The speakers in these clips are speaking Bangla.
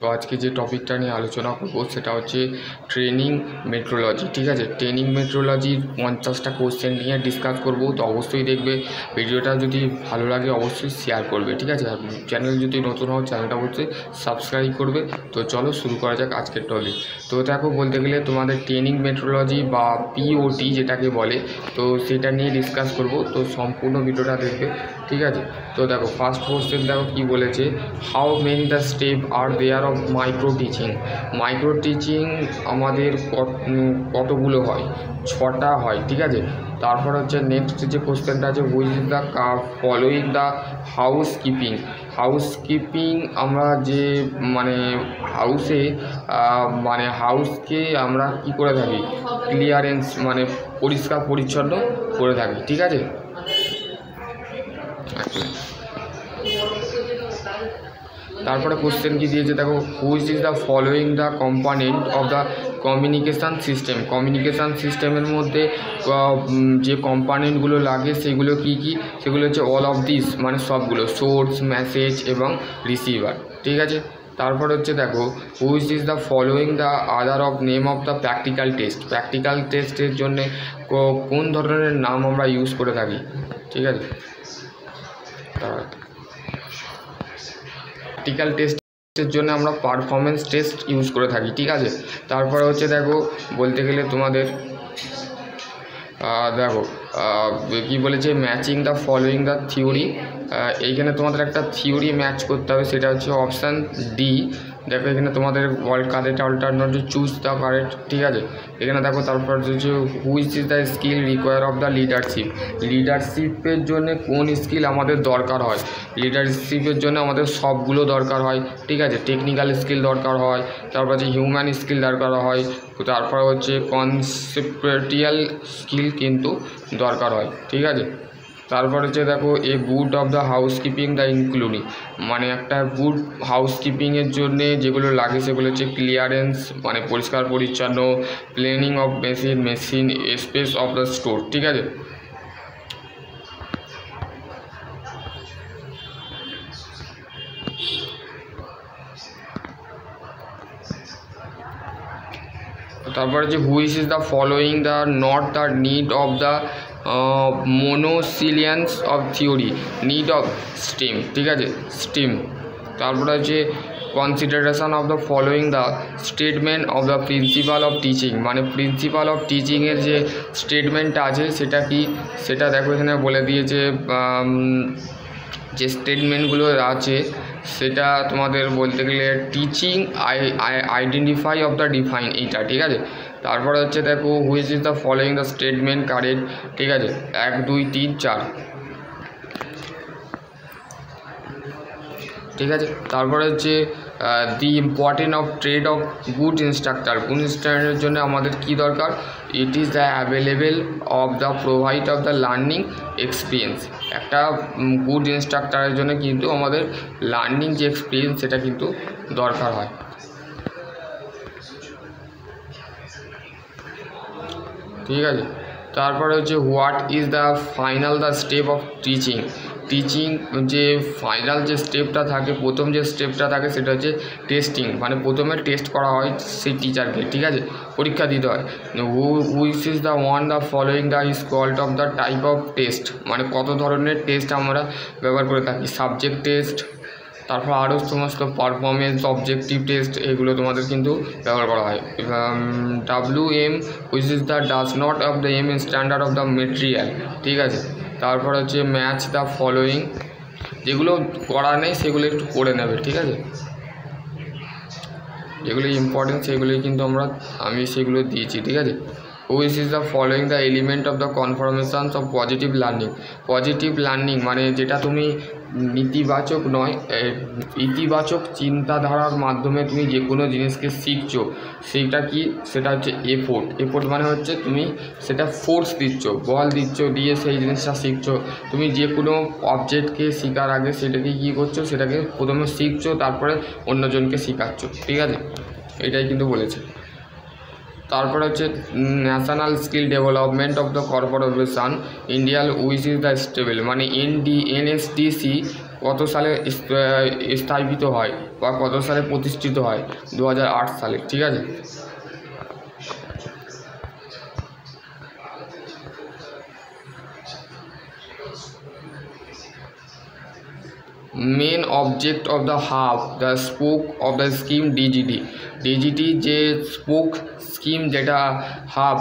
তো আজকে যে টপিকটা নিয়ে আলোচনা করব সেটা হচ্ছে ট্রেনিং মেট্রোলজি। ঠিক আছে, ট্রেনিং মেট্রোলজির 50টা কোশ্চেন নিয়ে ডিসকাস করব। তো অবশ্যই দেখবে ভিডিওটা, যদি ভালো লাগে অবশ্যই শেয়ার করবে। ঠিক আছে, আর চ্যানেল যদি নতুন হও চ্যানেলটা অবশ্যই সাবস্ক্রাইব করবে। তো চলো শুরু করা যাক আজকের টপিক। তো দেখো, বলতে গেলে তোমাদের ট্রেনিং মেট্রোলজি বা পিওটি যেটাকে বলে, তো সেটা নিয়ে ডিসকাস করব। তো সম্পূর্ণ ভিডিওটা দেখবে। ঠিক আছে, তো দেখো ফার্স্ট কোশ্চেন দেখো কি বলেছে, how many the step are there of micro teaching. Micro teaching আমাদের কতগুলো হয়? 6টা হয়। ঠিক আছে, তারপর হচ্ছে নেক্সট যে কোশ্চেনটা আছে, which is the following the house keeping. House keeping আমরা যে হাউসে হাউসকে আমরা কি করে থাকি, ক্লিয়ারেন্স পরিষ্কার পরিচ্ছন্ন করে থাকি। ঠিক আছে, তারপরে কোশ্চেন কি দিয়েছে দেখো, which is the following the component of the communication system. Communication সিস্টেমের মধ্যে যে কম্পোনেন্টগুলো লাগে সেগুলো কি কি, সেগুলো হচ্ছে অল অফ দিস, সবগুলো, সোর্স, মেসেজ এবং রিসিভার। ঠিক আছে, তারপর হচ্ছে দেখো, which is the following the other of name of the practical test. Practical টেস্টের জন্যে কোন ধরনের নাম আমরা ইউজ করে থাকি। ঠিক আছে, প্র্যাকটিক্যাল টেস্টের জন্য আমরা পারফরমেন্স টেস্ট ইউজ করে থাকি। ঠিক আছে, তারপরে হচ্ছে দেখো, বলতে গেলে তোমাদের দেখো কি বলেছে, matching the following the theory. এইখানে তোমাদের একটা থিওরি ম্যাচ করতে হবে, সেটা হচ্ছে অপশান ডি। দেখো এখানে তোমাদের correct alternative choose the correct. ঠিক আছে, এখানে দেখো তারপর হচ্ছে which is the skill require of the leadership. লিডারশিপের জন্য কোন স্কিল আমাদের দরকার হয়? লিডারশিপের জন্য আমাদের সবগুলো দরকার হয়। ঠিক আছে, টেকনিক্যাল স্কিল দরকার হয়, তারপর হচ্ছে হিউম্যান স্কিল দরকার হয়, তারপর হচ্ছে কনসেপ্টুয়াল স্কিল কিন্তু দরকার হয়। ঠিক আছে, তারপর হচ্ছে দেখো, a good of the housekeeping the including, একটা গুড হাউসকিপিংয়ের জন্যে যেগুলো লাগে সেগুলো হচ্ছে ক্লিয়ারেন্স, পরিষ্কার পরিচ্ছন্ন, planning of machine space of the store. ঠিক আছে, তারপর হচ্ছে which is the following the not the need of the মোনোসিলিয়ান্স of theory, need of steam. ঠিক আছে, স্টিম। তারপরে হচ্ছে consideration of the following the statement of the principal of teaching. Principal of টিচিংয়ের যে স্টেটমেন্টটা আছে সেটা কি, সেটা দেখো এখানে বলে দিয়েছে। যে স্টেটমেন্টগুলো আছে সেটা তোমাদের বলতে গেলে teaching identify of the define, এইটা। ঠিক আছে, তারপরে হচ্ছে দেখো, which is the following the statement correct. ঠিক আছে, 1 2 3 4। ঠিক আছে, তারপরে হচ্ছে the important of trade of good instructor. Good ইনস্ট্রাক্টরের জন্য আমাদের কি দরকার? It is the available of the provide of the learning experience. একটা গুড ইনস্ট্রাক্টরের জন্য কিন্তু আমাদের লার্নিং যে এক্সপিরিয়েন্স সেটা কিন্তু দরকার হয়। ঠিক আছে, তারপরে হচ্ছে what is the final the step of teaching. Teaching যে ফাইনাল যে স্টেপটা থাকে, প্রথম যে স্টেপটা থাকে সেটা হচ্ছে টেস্টিং, প্রথমে টেস্ট করা হয় সেই টিচারকে। ঠিক আছে, পরীক্ষা দিতে হয়। Which is the one the following the is called of the type of test, কত ধরনের টেস্ট আমরা ব্যবহার করে থাকি। সাবজেক্ট টেস্ট, তারপর আরও সমস্ত পারফরমেন্স অবজেক্টিভ টেস্ট, এগুলো তোমাদের কিন্তু ব্যবহার করা হয়। WM which is the does not of the M standard of the material. ঠিক আছে, তারপর হচ্ছে ম্যাচ দ্য ফলোয়িং, যেগুলো করা নেই সেগুলো একটু করে নেবে। ঠিক আছে, যেগুলো ইম্পর্টেন্ট সেগুলোই কিন্তু আমি সেগুলো দিয়েছি। ঠিক আছে, which is the following the element of the confirmations of positive learning. Positive learning যেটা তুমি নেতিবাচক নয়, ইতিবাচক চিন্তাধারার মাধ্যমে তুমি যে কোনো জিনিসকে শিখছো, সেইটা কি, সেটা হচ্ছে এফোর্ট। এফোর্ট হচ্ছে তুমি সেটা ফোর্স দিচ্ছ, বল দিচ্ছ, দিয়ে সেই জিনিসটা শিখছো। তুমি যে কোনো অবজেক্টকে শেখার আগে সেটাকে কী করছো, সেটাকে প্রথমে শিখছো, তারপরে অন্যজনকে শেখাচ্ছ। ঠিক আছে, এটাই কিন্তু বলেছে। তারপরে হচ্ছে national skill development of the corporation India which is the stable, NSDC কত সালে স্থাপিত হয় বা কত সালে প্রতিষ্ঠিত হয়? 2008 সালে। ঠিক আছে। Main object of the hub the spoke of the scheme DGT যে স্পোক স্কিম যেটা হাব,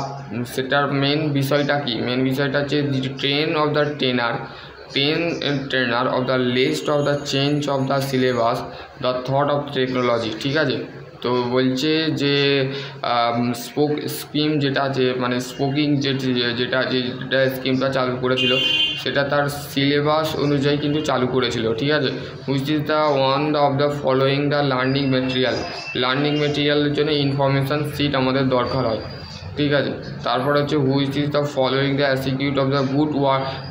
সেটার মেন বিষয়টা কি? মেন বিষয়টা হচ্ছে train of the trainer of the list of the change of the syllabus the thought of technology. ঠিক আছে। তো বলছে যে স্পোক স্কিম যেটা আছে, মানে স্পোকিং যেটা স্কিমটা চালু করেছিল সেটা তার সিলেবাস অনুযায়ী কিন্তু চালু করেছিল। ঠিক আছে। Which is the one of the following the learning মেটেরিয়ালের জন্য ইনফরমেশান সিট আমাদের দরকার হয়। ঠিক আছে। তারপর হচ্ছে which is the following the অ্যাসিকিউট অফ দ্য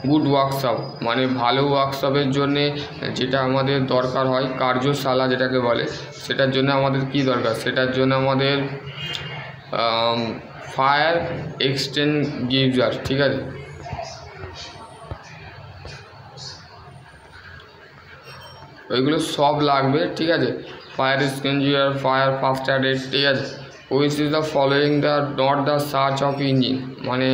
গুড ওয়ার্কশপ, মানে ভালো ওয়ার্কশপের জন্যে যেটা আমাদের দরকার হয়, কার্যশালা যেটাকে বলে, সেটার জন্য আমাদের কি দরকার? সেটার জন্য আমাদের ফায়ার এক্সটিংগুইশার। ঠিক আছে। ওইগুলো সব লাগবে। ঠিক আছে। Fire extinguisher, fire first aid. ঠিক আছে। Which is the following the not the search of engine, মানে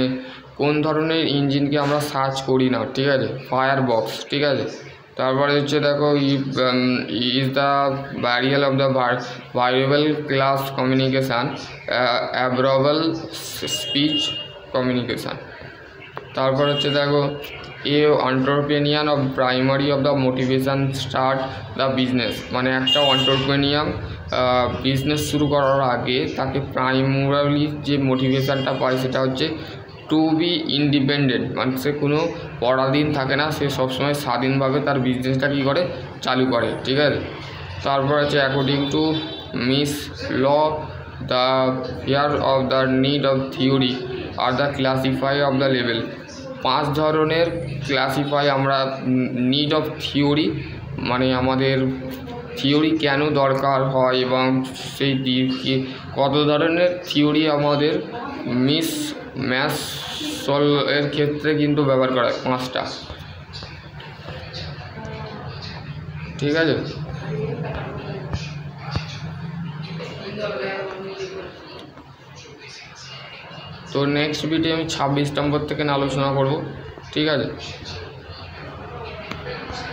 কোন ধরনের ইঞ্জিনকে আমরা সার্চ করি না। ঠিক আছে। Fire box. ঠিক আছে। তারপরে হচ্ছে দেখো is the variable of the variable class communication available speech communication. তারপর হচ্ছে দেখো entrepreneur of primary of the motivation start the business, মানে একটা এন্টারপ্রেনিয়ার বিজনেস শুরু করার আগে তাকে প্রাইমারি যে মোটিভেশানটা পায় সেটা হচ্ছে টু বি ইন্ডিপেন্ডেন্ট, মানে সে কোনো পরাধীন থাকে না, সে সবসময় স্বাধীনভাবে তার বিজনেসটা কী করে, চালু করে। ঠিক আছে। তারপর আছে according to Maslow the fear of the need of theory আর the classify of the level. 5 ধরনের ক্লাসিফাই আমরা নিড অফ থিওরি, মানে আমাদের থিওরি কেন দরকার হয় এবং সেই কত ধরনের থিওরি আমাদের ম্যাথসল এর ক্ষেত্রে কিন্তু ব্যবহার করা হয় 5টা। ঠিক আছে। তো নেক্সট ভিডিও আমি 26 নম্বর থেকে আলোচনা করব। ঠিক আছে।